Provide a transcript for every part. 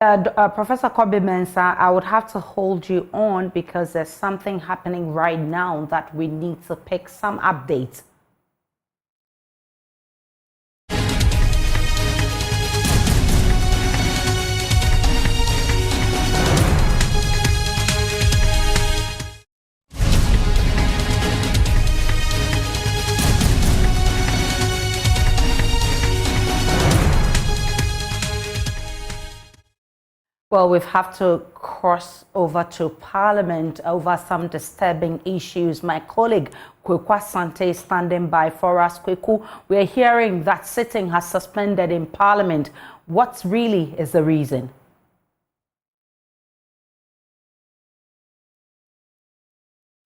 Professor Kobe Mensah, I would have to hold you on because there's something happening right now that we need to pick some updates. Well, we have to cross over to Parliament over some disturbing issues. My colleague, Kweku Asante, is standing by for us. Kweku, we're hearing that sitting has suspended in Parliament. What really is the reason?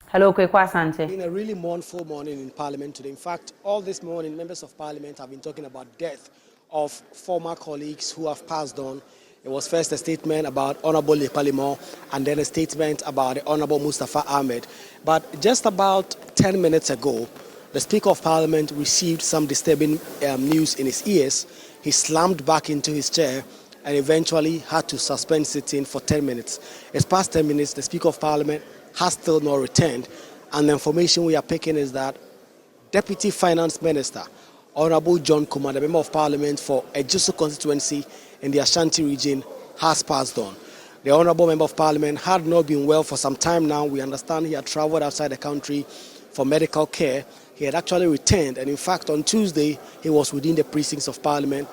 Hello, Kweku Asante. It's been a really mournful morning in Parliament today. In fact, all this morning, members of Parliament have been talking about death of former colleagues who have passed on. It was first a statement about Honorable Lepalimo and then a statement about the Honorable Mustafa Ahmed. But just about 10 minutes ago, the Speaker of Parliament received some disturbing news in his ears. He slammed back into his chair and eventually had to suspend sitting for 10 minutes. It's past 10 minutes, the Speaker of Parliament has still not returned, and the information we are picking is that Deputy Finance Minister, Honorable John Kumar, the Member of Parliament for Ejisu constituency in the Ashanti region, has passed on. The Honorable Member of Parliament had not been well for some time now. We understand he had traveled outside the country for medical care. He had actually returned, and in fact on Tuesday he was within the precincts of Parliament.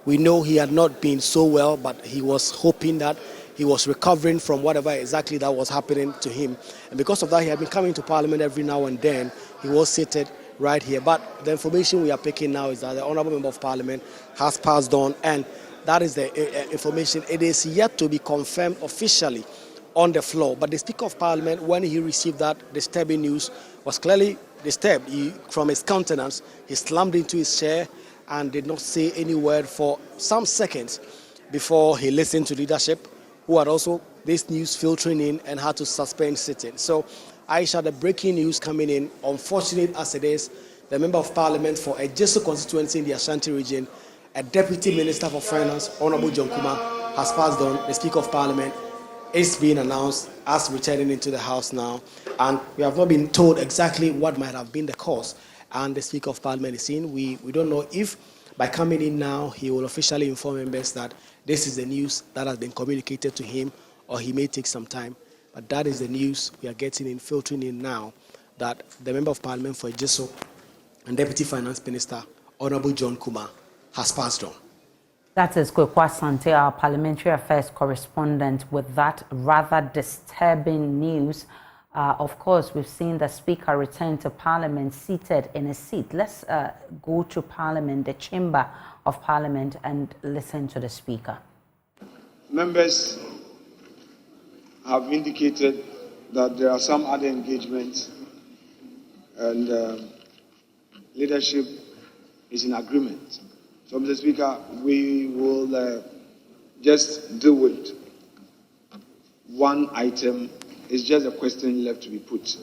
We know he had not been so well, but he was hoping that he was recovering from whatever exactly that was happening to him. And because of that, he had been coming to Parliament every now and then. He was seated right here. But the information we are picking now is that the Honourable Member of Parliament has passed on, and that is the information. It is yet to be confirmed officially on the floor. But the Speaker of Parliament, when he received that disturbing news, was clearly disturbed. From his countenance, he slammed into his chair and did not say any word for some seconds before he listened to leadership, who had also this news filtering in and had to suspend sitting. So, Aisha, the breaking news coming in, unfortunate as it is, the Member of Parliament for Ejisu constituency in the Ashanti region, a Deputy Minister for Finance, Honorable John Kumah, has passed on. The Speaker of Parliament is being announced as returning into the House now, and we have not been told exactly what might have been the cause. And the Speaker of Parliament is in. We don't know if by coming in now he will officially inform members that this is the news that has been communicated to him, or he may take some time. But that is the news we are getting in, filtering in now, that the Member of Parliament for Ejisu and Deputy Finance Minister, Honorable John Kumar, has passed on. That is Kweku Asante, our Parliamentary Affairs correspondent, with that rather disturbing news. Of course, we've seen the Speaker return to Parliament seated in a seat. Let's go to Parliament, the Chamber of Parliament, and listen to the Speaker. Members have indicated that there are some other engagements, and leadership is in agreement. So, Mr. Speaker, we will just deal with one item. It's just a question left to be put,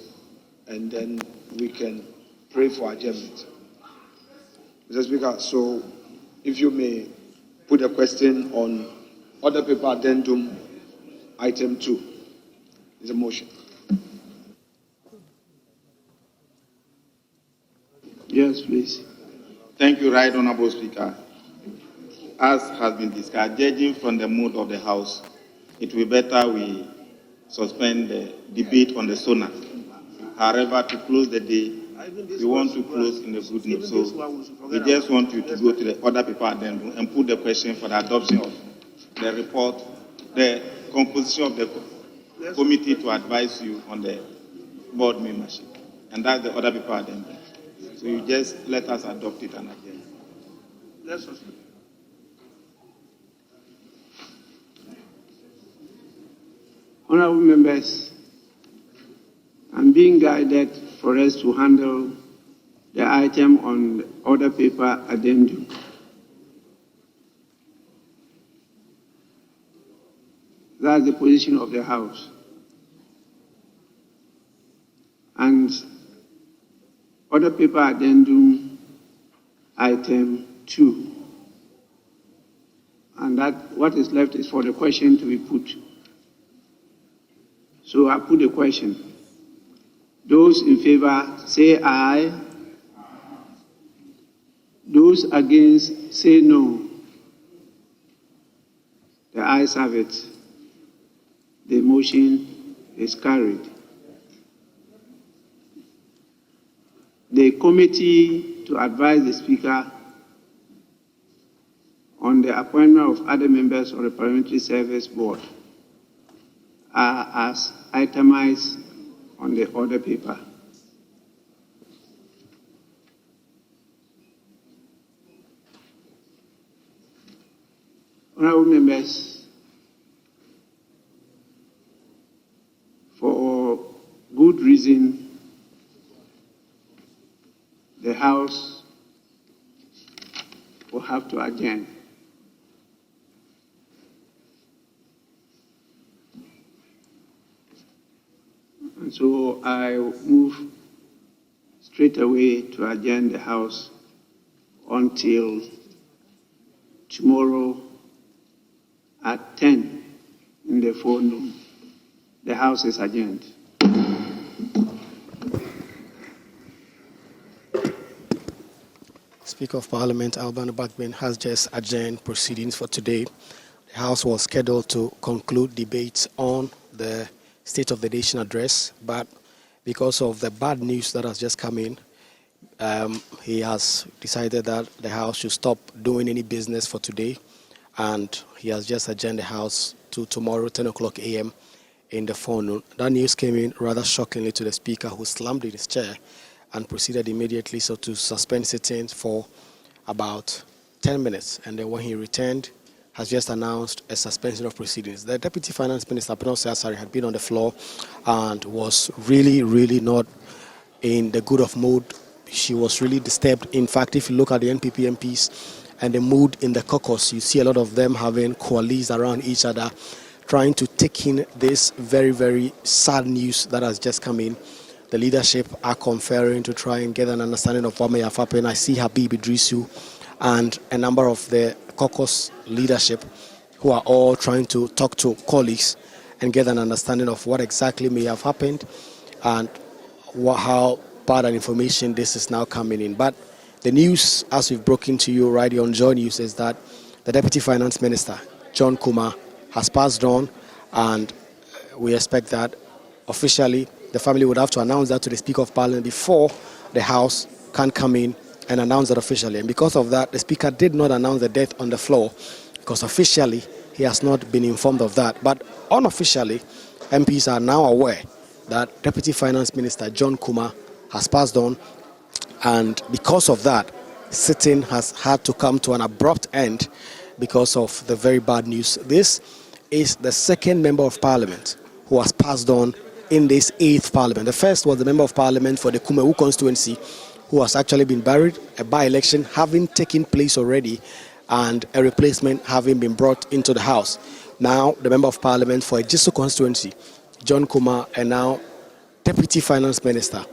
and then we can pray for adjournment. Mr. Speaker, so if you may put a question on Order Paper Addendum Item 2. Is a motion. Yes, please. Thank you, Right Honourable Speaker. As has been discussed, judging from the mood of the House, it will be better we suspend the debate on the SONA. However, to close the day, we want to close in a good mood. So we just want you to go to the Order Paper Addendum and put the question for the adoption of the report, the composition of the committee to advise you on the board membership. And that's the Order Paper Addendum. So you just let us adopt it and adjourn. Let's suspend. Honorable members, I'm being guided for us to handle the item on the Order Paper Addendum. That's the position of the House. And Order Paper Addendum Item 2. And and that what is left is for the question to be put. So I put the question. Those in favor say aye. Those against say no. The ayes have it. The motion is carried. The committee to advise the Speaker on the appointment of other members of the Parliamentary Service Board are as itemized on the order paper. Honourable members, for good reason, the House will have to adjourn. And so I move straight away to adjourn the House until tomorrow at 10 in the forenoon. The House is adjourned. Speaker of Parliament Alban Bagbin has just adjourned proceedings for today. The House was scheduled to conclude debates on the State of the Nation address, but because of the bad news that has just come in, he has decided that the House should stop doing any business for today, and he has just adjourned the House to tomorrow, 10 o'clock a.m. in the forenoon. That news came in rather shockingly to the Speaker, who slammed in his chair and proceeded immediately to suspend sittings for about 10 minutes. And then when he returned, has just announced a suspension of proceedings. The Deputy Finance Minister, Penos Asari, had been on the floor and was really not in the good of mood. She was really disturbed. In fact, if you look at the NPP MPs and the mood in the caucus, you see a lot of them having coalesced around each other, trying to take in this very sad news that has just come in. The leadership are conferring to try and get an understanding of what may have happened. I see Habib Idrisu and a number of the caucus leadership who are all trying to talk to colleagues and get an understanding of what exactly may have happened and how bad an information this is now coming in. But the news, as we've broken to you right here on Joy News, is that the Deputy Finance Minister, John Kumah, has passed on, and we expect that officially the family would have to announce that to the Speaker of Parliament before the House can come in and announce that officially. And because of that, the Speaker did not announce the death on the floor, because officially he has not been informed of that. But unofficially, MPs are now aware that Deputy Finance Minister John Kumar has passed on, and because of that, sitting has had to come to an abrupt end because of the very bad news. This is the second Member of Parliament who has passed on in this 8th Parliament. The first was the Member of Parliament for the Kumewu constituency, who has actually been buried, a by-election having taken place already, and a replacement having been brought into the House. Now, the Member of Parliament for Ejisu constituency, John Kumar, and now Deputy Finance Minister,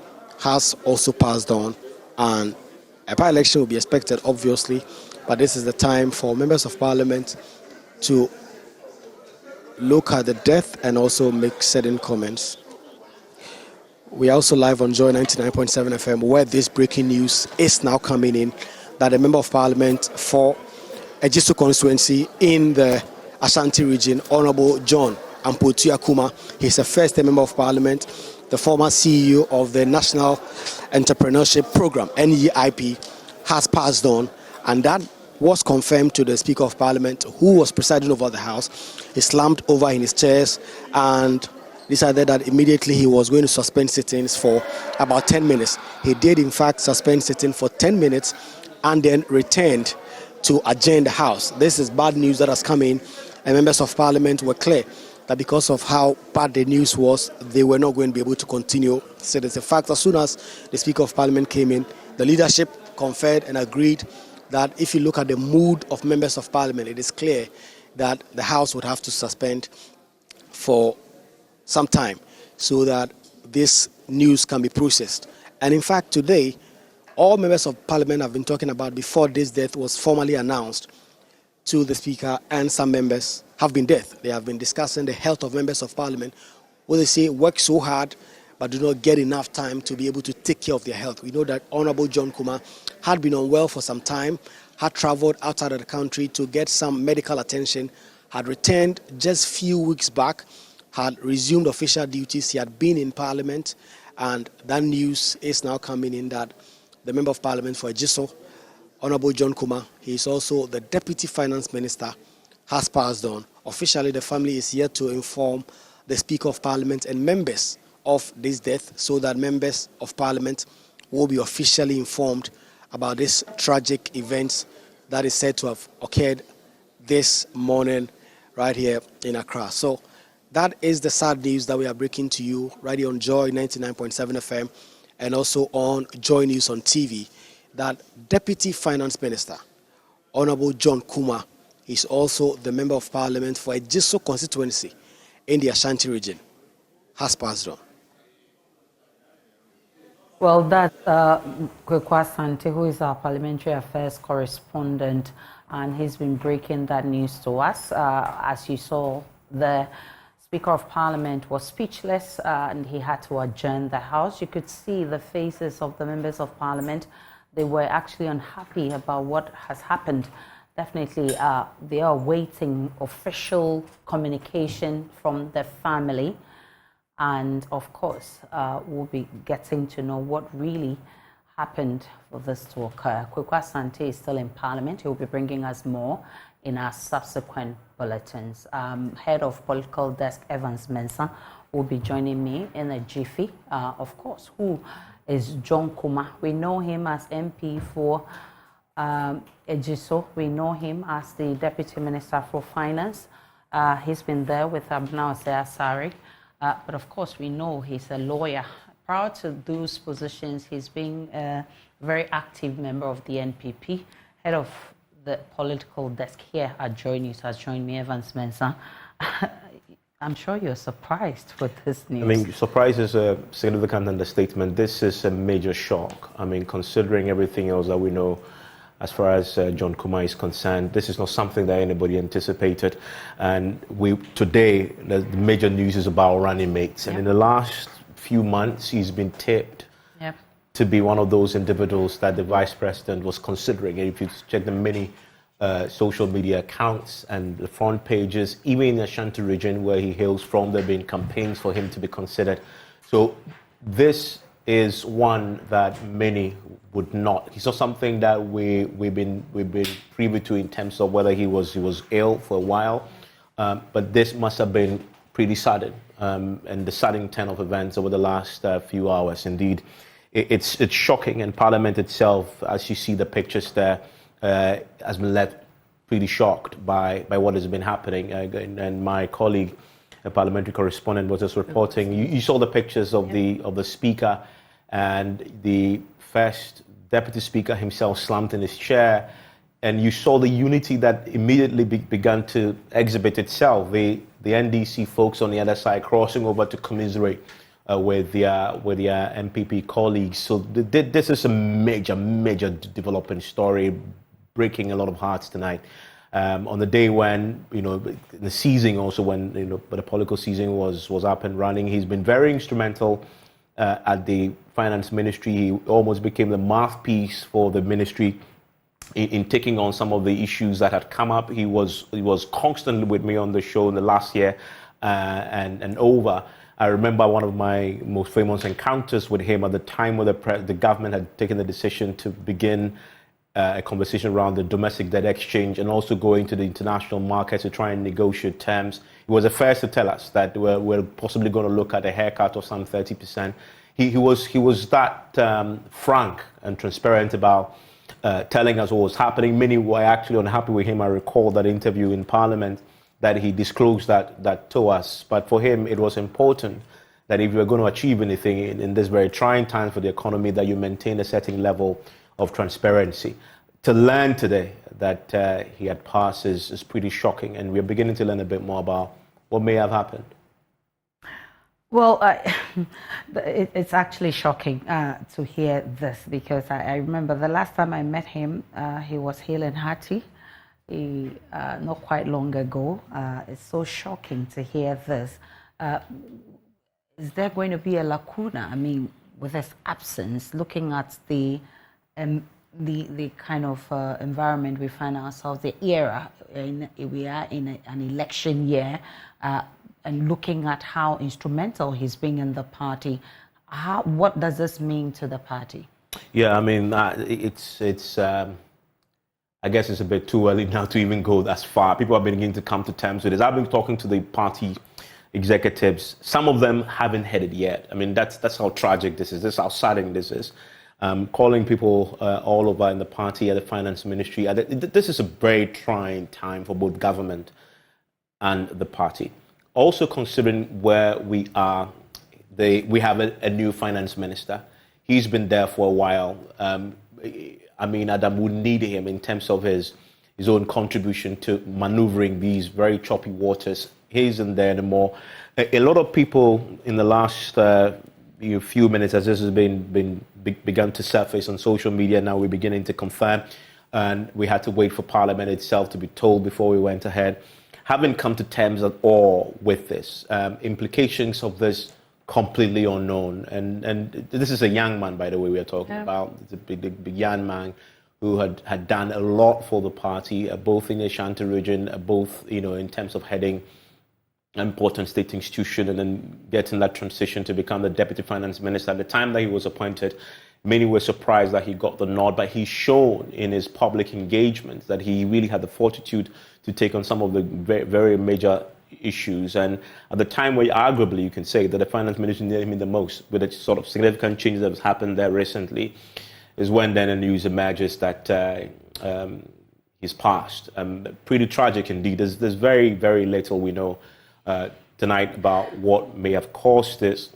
has also passed on, and a by-election will be expected, obviously, but this is the time for Members of Parliament to look at the death and also make certain comments. We are also live on Joy 99.7 FM, where this breaking news is now coming in, that a Member of Parliament for Ejisu constituency in the Ashanti region, Honourable John Kumah, he's the first Member of Parliament, the former CEO of the National Entrepreneurship Program, NEIP, has passed on, and that was confirmed to the Speaker of Parliament, who was presiding over the House. He slammed over in his chairs and decided that immediately he was going to suspend sittings for about 10 minutes. He did, in fact, suspend sitting for 10 minutes and then returned to adjourn the House. This is bad news that has come in, and Members of Parliament were clear that because of how bad the news was, they were not going to be able to continue sittings. In fact, as soon as the Speaker of Parliament came in, the leadership conferred and agreed that if you look at the mood of Members of Parliament, it is clear that the House would have to suspend for some time so that this news can be processed. And in fact, today, all Members of Parliament have been talking about before this death was formally announced. to the Speaker and some members have been deaf. They have been discussing the health of members of Parliament, where they say work so hard but do not get enough time to be able to take care of their health. We know that Honorable John Kumar had been unwell for some time, had traveled outside of the country to get some medical attention, had returned just few weeks back, had resumed official duties. He had been in Parliament, and that news is now coming in that the Member of Parliament for Ejiso, Honorable John Kumar, he is also the Deputy Finance Minister, has passed on. Officially, the family is here to inform the Speaker of Parliament and members of this death, so that members of Parliament will be officially informed about this tragic event that is said to have occurred this morning right here in Accra. So that is the sad news that we are breaking to you right here on Joy 99.7 FM and also on Joy News on TV, that Deputy Finance Minister, Honorable John Kumar, is also the Member of Parliament for Ejiso constituency in the Ashanti region, has passed on. Well, that's Kwekwa Sante, who is our Parliamentary Affairs correspondent, and he's been breaking that news to us. As you saw, the Speaker of Parliament was speechless and he had to adjourn the House. You could see the faces of the members of Parliament. They were actually unhappy about what has happened. Definitely, they are awaiting official communication from the family. And of course, we'll be getting to know what really happened for this to occur. Kwekwa Sante is still in Parliament. He'll be bringing us more in our subsequent bulletins. Head of Political Desk, Evans Mensah, will be joining me in a jiffy. Of course, who is John Kumah? We know him as MP for Ejiso. We know him as the Deputy Minister for Finance. He's been there with Abna Asari. But of course, we know he's a lawyer. Prior to those positions, he's been a very active member of the NPP. Head of the political desk here at Joy News has joined me, Evans Mensah. I'm sure you're surprised with this news. I mean, surprise is a significant understatement. This is a major shock. I mean, considering everything else that we know as far as John Kumar is concerned, this is not something that anybody anticipated. And today, the major news is about running mates. And in the last few months, he's been tipped to be one of those individuals that the Vice President was considering. And if you check the many social media accounts and the front pages, even in the Ashanti region where he hails from, there have been campaigns for him to be considered. So this is one that many would not. It's not something that we've been privy to in terms of whether he was ill for a while, but this must have been pretty sudden, and the sudden turn of events over the last few hours. Indeed, it's shocking, and Parliament itself, as you see the pictures there, has been left pretty shocked by what has been happening. And my colleague, a parliamentary correspondent, was just reporting. You saw the pictures of the speaker, and the first deputy speaker himself slumped in his chair, and you saw the unity that immediately began to exhibit itself. The NDC folks on the other side crossing over to commiserate with their MPP colleagues. So this is a major developing story, breaking a lot of hearts tonight. On the day when, the season also, when, the political season was up and running, he's been very instrumental at the finance ministry. He almost became the mouthpiece for the ministry in taking on some of the issues that had come up. He was constantly with me on the show in the last year and over. I remember one of my most famous encounters with him at the time where the government had taken the decision to begin a conversation around the domestic debt exchange and also going to the international market to try and negotiate terms. He was the first to tell us that we're possibly going to look at a haircut of some 30%. He was that frank and transparent about telling us what was happening. Many were actually unhappy with him. I recall that interview in Parliament that he disclosed that to us. But for him, it was important that if you're going to achieve anything in this very trying time for the economy, that you maintain a certain level of transparency. To learn today that he had passed is pretty shocking, and we're beginning to learn a bit more about what may have happened. Well, it's actually shocking to hear this, because I remember the last time I met him, he was hale and hearty. not quite long ago. It's so shocking to hear this. Is there going to be a lacuna? I mean, with his absence, looking at the kind of environment we find ourselves, the era, we are in an election year, and looking at how instrumental he's been in the party, what does this mean to the party? Yeah, I mean, it's I guess it's a bit too early now to even go that far. People are beginning to come to terms with this. I've been talking to the party executives. Some of them haven't had it yet. I mean, that's how tragic this is. This is how saddening this is. Calling people all over in the party, at the finance ministry. This is a very trying time for both government and the party. Also considering where we are, we have a new finance minister. He's been there for a while. I mean, Adam would need him in terms of his own contribution to maneuvering these very choppy waters. He isn't there anymore. A lot of people in the last few minutes, as this has begun to surface on social media, now we're beginning to confirm, and we had to wait for Parliament itself to be told before we went ahead, haven't come to terms at all with this. Implications of this completely unknown, and this is a young man, by the way, we are talking about. It's a big young man who had done a lot for the party, both in the Ashanti region, both in terms of heading an important state institution and then getting that transition to become the deputy finance minister. At the time that he was appointed, many were surprised that he got the nod, but he's shown in his public engagement that he really had the fortitude to take on some of the very, very major issues. And at the time where arguably you can say that the finance minister needed him the most, with the sort of significant changes that has happened there recently, is when then the news emerges that he's passed. Pretty tragic indeed. There's very, very little we know tonight about what may have caused this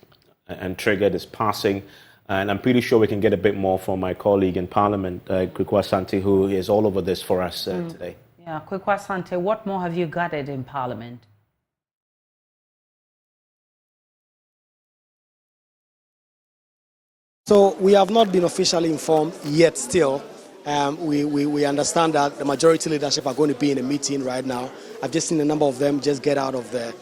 and triggered his passing. And I'm pretty sure we can get a bit more from my colleague in Parliament, Kwekwa Asante, who is all over this for us today. Yeah, Kwekwa Asante, what more have you gathered in Parliament? So we have not been officially informed yet still. We understand that the majority leadership are going to be in a meeting right now. I've just seen a number of them just get out of the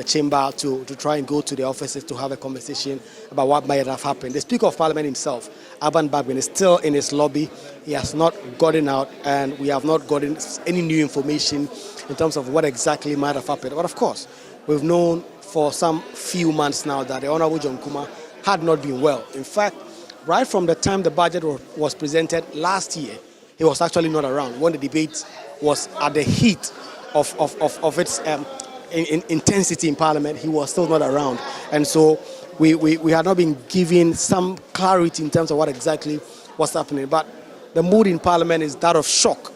chamber to try and go to the offices to have a conversation about what might have happened. The Speaker of Parliament himself, Aban Bagbin, is still in his lobby. He has not gotten out, and we have not gotten any new information in terms of what exactly might have happened. But of course, we've known for some few months now that the Honorable John Kumah had not been well. In fact, right from the time the budget was presented last year, he was actually not around. When the debate was at the heat of its intensity in Parliament, he was still not around. And so we had not been given some clarity in terms of what exactly was happening. But the mood in Parliament is that of shock,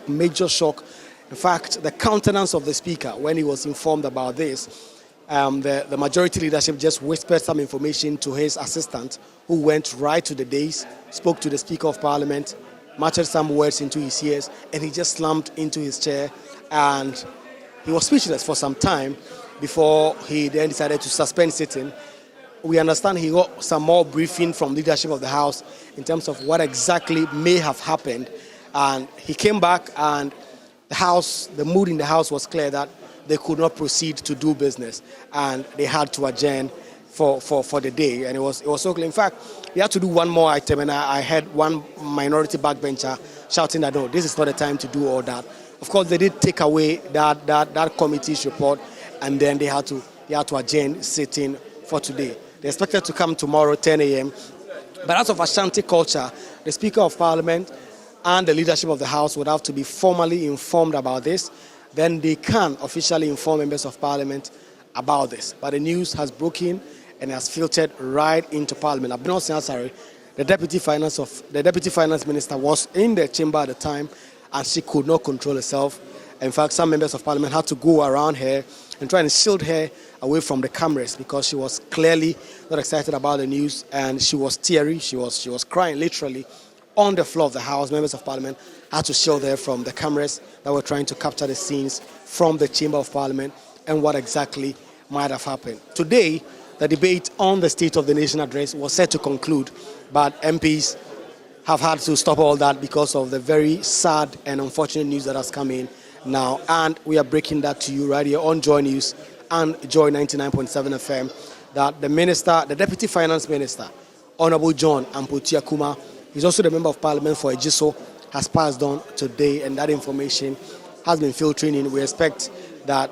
major shock. In fact, the countenance of the Speaker when he was informed about this, the majority leadership just whispered some information to his assistant, who went right to the dais, spoke to the Speaker of Parliament, muttered some words into his ears, and he just slumped into his chair, and he was speechless for some time before he then decided to suspend sitting. We understand he got some more briefing from leadership of the House in terms of what exactly may have happened, and he came back, and the mood in the House was clear that they could not proceed to do business, and they had to adjourn for the day. And it was so clear. In fact, we had to do one more item, and I heard one minority backbencher shouting that, no, this is not the time to do all that. Of course, they did take away that committee's report, and then they had to adjourn sitting for today. They're expected to come tomorrow, 10 a.m. But out of Ashanti culture, the Speaker of Parliament and the leadership of the House would have to be formally informed about this. Then they can officially inform members of Parliament about this. But the news has broken and has filtered right into Parliament. Abdul Nasir, the deputy finance minister, was in the chamber at the time, and she could not control herself. In fact, some members of Parliament had to go around her and try and shield her away from the cameras, because she was clearly not excited about the news, and she was teary. She was crying literally on the floor of the House. Members of Parliament had to shield her from the cameras that were trying to capture the scenes from the Chamber of Parliament and what exactly might have happened. Today, the debate on the State of the Nation address was set to conclude, but MPs have had to stop all that because of the very sad and unfortunate news that has come in now. And we are breaking that to you right here on Joy News and Joy 99.7 FM that the Deputy Finance Minister, Honorable John Kumah, he's also the Member of Parliament for Ejiso, has passed on today, and that information has been filtering in. We expect that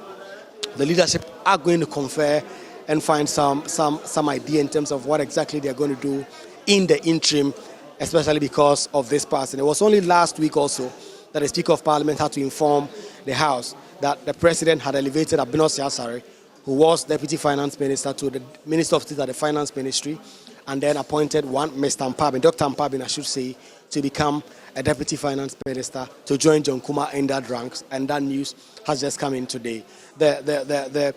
the leadership are going to confer and find some idea in terms of what exactly they're going to do in the interim, especially because of this passing. It was only last week also that the Speaker of Parliament had to inform the House that the President had elevated Abinos Yasare, who was Deputy Finance Minister, to the Minister of State at the Finance Ministry, and then appointed one Mr. Mpabin, Dr. Mpabin, I should say, to become a Deputy Finance Minister to join John Kumar in that ranks, and that news has just come in today. The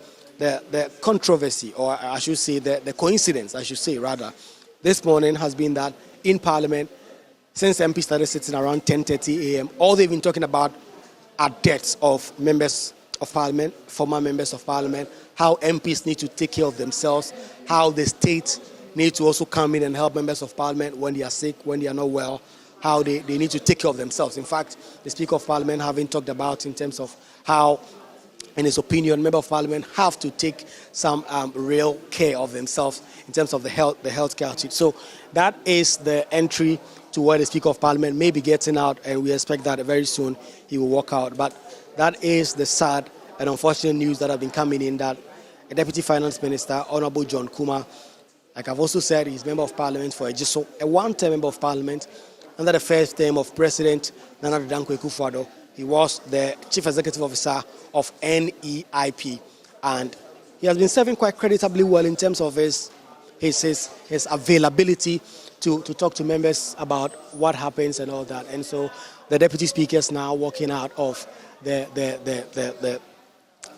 controversy, or I should say the coincidence, I should say rather, this morning has been that in Parliament, since MP started sitting around 10:30 a.m., all they've been talking about are deaths of members of Parliament, former members of Parliament, how MPs need to take care of themselves, how the state need to also come in and help members of Parliament when they are sick, when they are not well, how they need to take care of themselves. In fact, the Speaker of Parliament having talked about in terms of how, in his opinion, members of Parliament have to take some real care of themselves in terms of the health care. So that is the entry to where the Speaker of Parliament may be getting out, and we expect that very soon he will walk out. But that is the sad and unfortunate news that have been coming in, that a Deputy Finance Minister, Honorable John Kumah, like I've also said, he's Member of Parliament for Ejiso, a one-term Member of Parliament. Under the first term of President Nana Dankwa Akufo-Addo, he was the Chief Executive Officer of NEIP, and he has been serving quite creditably well in terms of his availability to talk to members about what happens and all that. And so the Deputy Speaker is now walking out of the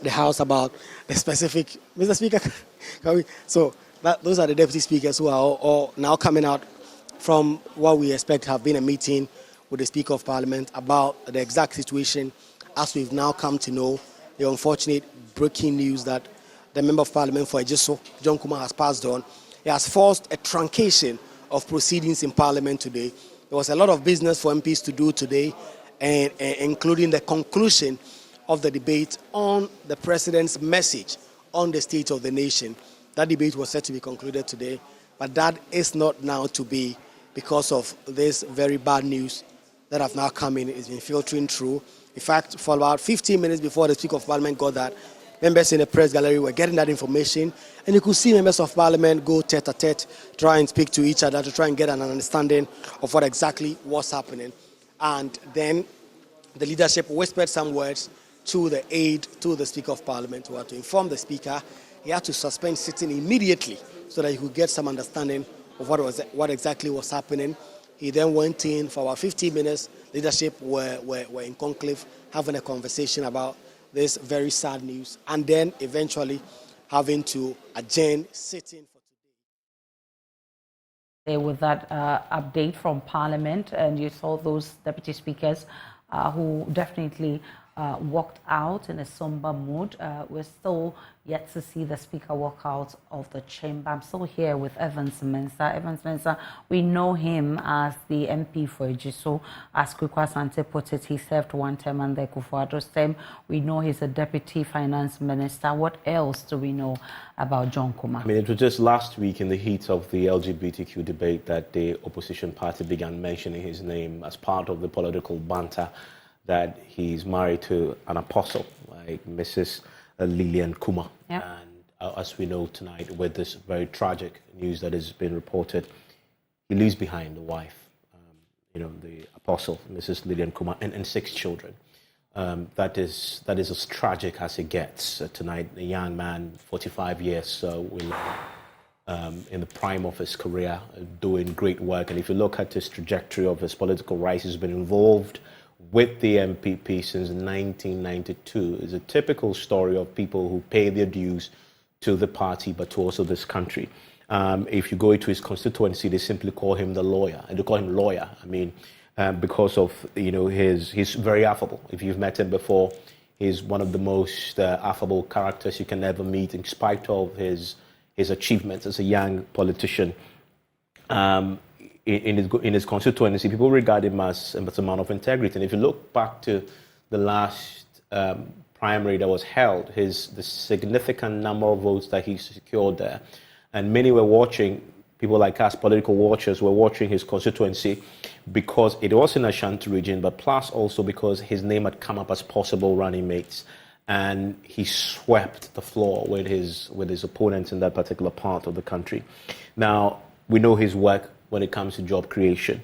House about the specific. Mr. Speaker, those are the Deputy Speakers who are all now coming out from what we expect have been a meeting with the Speaker of Parliament about the exact situation, as we've now come to know the unfortunate breaking news that the Member of Parliament for Ejiso, John Kumar, has passed on. It has forced a truncation of proceedings in Parliament today. There was a lot of business for MPs to do today, and including the conclusion of the debate on the President's message on the state of the nation. That debate was set to be concluded today, but that is not now to be, because of this very bad news that have now come in. It's been filtering through. In fact, for about 15 minutes before the Speaker of Parliament got that, members in the press gallery were getting that information, and you could see members of Parliament go tete-a-tete, try and speak to each other to try and get an understanding of what exactly was happening. And then the leadership whispered some words to the aide to the Speaker of Parliament, who had to inform the Speaker he had to suspend sitting immediately so that he could get some understanding of what exactly was happening. He then went in for about 15 minutes. Leadership were in conclave, having a conversation about this very sad news, and then eventually having to adjourn sitting for today. With that update from Parliament, and you saw those deputy speakers who definitely walked out in a somber mood. We're still yet to see the Speaker walk out of the chamber. I'm still here with Evans Mensah. Evans Mensah, we know him as the MP for Ejiso. As Kwekwa Asante put it, he served one term under Akufo-Addo's term. We know he's a Deputy Finance Minister. What else do we know about John Kumar? I mean, it was just last week in the heat of the LGBTQ debate that the opposition party began mentioning his name as part of the political banter, that he's married to an apostle, like Mrs. Lillian Kumah. Yep. And as we know tonight, with this very tragic news that has been reported, he leaves behind a wife, the apostle, Mrs. Lillian Kumah, and 6 children. That is as tragic as it gets. Tonight, a young man, 45 years, in the prime of his career, doing great work. And if you look at his trajectory of his political rise, he's been involved with the MPP since 1992. It's a typical story of people who pay their dues to the party, but to also this country. If you go into his constituency, they simply call him the lawyer, and they call him lawyer. I mean, because of he's very affable. If you've met him before, he's one of the most affable characters you can ever meet, in spite of his achievements as a young politician. in his constituency, people regard him as a man of integrity. And if you look back to the last primary that was held, the significant number of votes that he secured there, and many were watching. People like us, political watchers, were watching his constituency because it was in Ashanti region, but plus also because his name had come up as possible running mates, and he swept the floor with his opponents in that particular part of the country. Now, we know his work when it comes to job creation,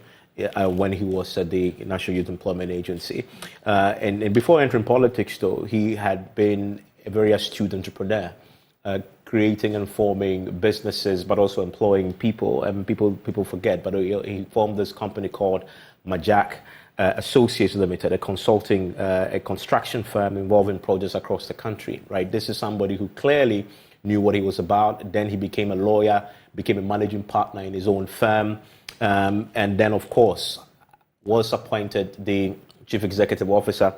when he was at the National Youth Employment Agency. And before entering politics, though, he had been a very astute entrepreneur, creating and forming businesses, but also employing people. And people forget, but he formed this company called Majak Associates Limited, a construction firm involving projects across the country. Right, this is somebody who clearly knew what he was about. Then he became a lawyer, became a managing partner in his own firm, and then, of course, was appointed the chief executive officer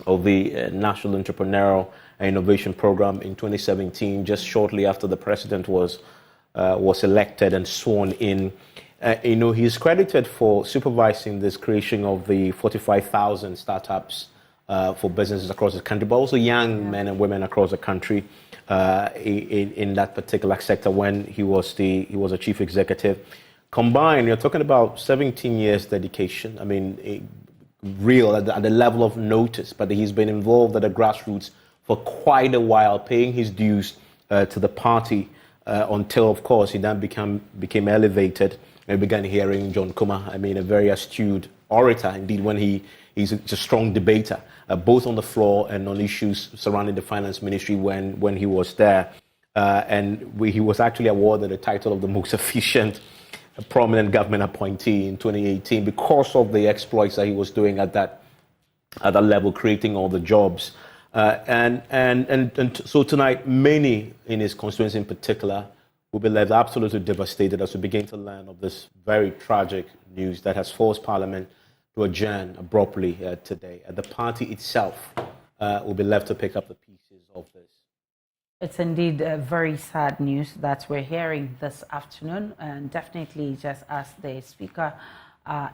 of the National Entrepreneurial Innovation Program in 2017, just shortly after the president was elected and sworn in. He's credited for supervising this creation of the 45,000 startups for businesses across the country, but also young men and women across the country in that particular sector when he was a chief executive. Combined, you're talking about 17 years dedication. I mean, real at the level of notice, but he's been involved at the grassroots for quite a while, paying his dues to the party until, of course, he then became elevated and began hearing John Kumah. I mean, a very astute orator, indeed, when he's a strong debater, both on the floor and on issues surrounding the finance ministry when he was there. He was actually awarded the title of the most efficient prominent government appointee in 2018 because of the exploits that he was doing at that level, creating all the jobs. So tonight, many in his constituency in particular will be left absolutely devastated as we begin to learn of this very tragic news that has forced Parliament to adjourn abruptly today. The party itself will be left to pick up the pieces of this. It's indeed very sad news that we're hearing this afternoon, and definitely, just as the speaker,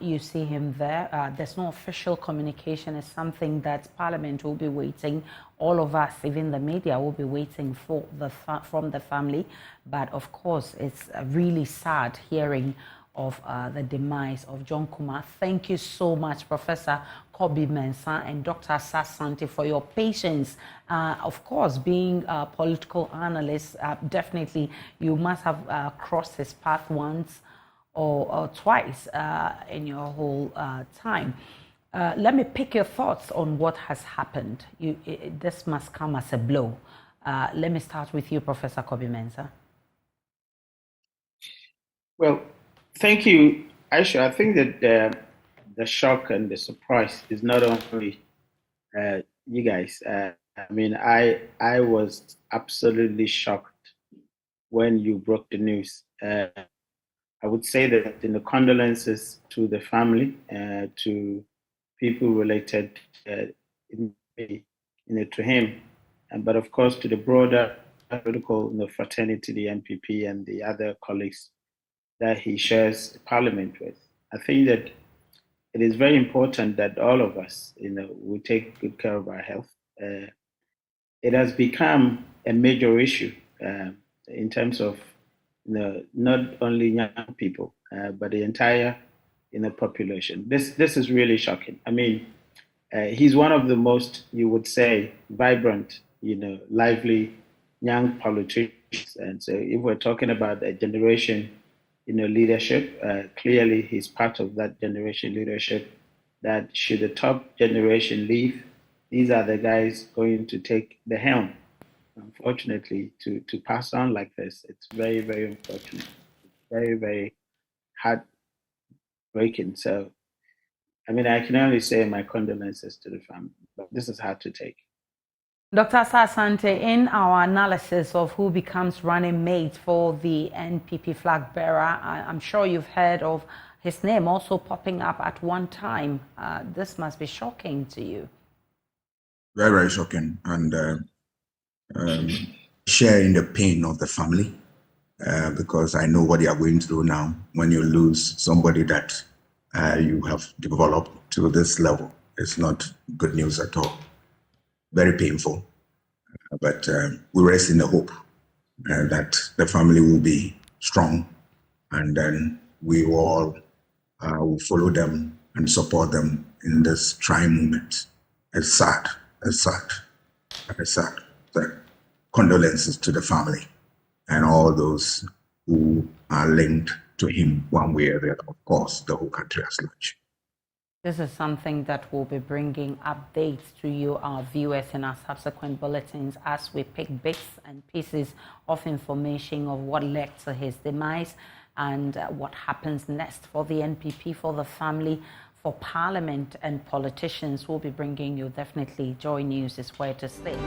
you see him there. There's no official communication. It's something that Parliament will be waiting. All of us, even the media, will be waiting for from the family. But of course, it's really sad hearing of the demise of John Kumar. Thank you so much, Professor Kobi Mensah and Dr. Asah-Asante, for your patience. Of course, being a political analyst, definitely you must have crossed his path once or twice in your whole time. Let me pick your thoughts on what has happened. This must come as a blow. Let me start with you, Professor Kobi Mensah. Well, thank you, Aisha. I think that the shock and the surprise is not only you guys. I mean, I was absolutely shocked when you broke the news. I would say that in the condolences to the family, to people related to him, but of course to the broader political fraternity, the NPP and the other colleagues that he shares Parliament with. I think that it is very important that all of us, we take good care of our health. It has become a major issue in terms of not only young people, but the entire population. This is really shocking. I mean, he's one of the most, you would say, vibrant, lively young politicians. And so if we're talking about a generation, leadership, clearly he's part of that generation leadership that should the top generation leave, these are the guys going to take the helm. Unfortunately, to pass on like this, it's very, very unfortunate. Very, very heartbreaking. So, I mean, I can only say my condolences to the family, but this is hard to take. Dr. Asah-Asante, in our analysis of who becomes running mate for the NPP flag bearer, I'm sure you've heard of his name also popping up at one time. This must be shocking to you. Very, very shocking. And sharing the pain of the family. because I know what you are going through now when you lose somebody that you have developed to this level. It's not good news at all. Very painful. But we rest in the hope that the family will be strong, and then we all will follow them and support them in this trying moment. It's sad. It's sad. It's sad. So, condolences to the family and all those who are linked to him one way or the other. Of course, the whole country as large. This is something that we'll be bringing updates to you, our viewers, in our subsequent bulletins as we pick bits and pieces of information of what led to his demise and what happens next for the NPP, for the family, for Parliament and politicians. We'll be bringing you definitely. Joy News is where to stay.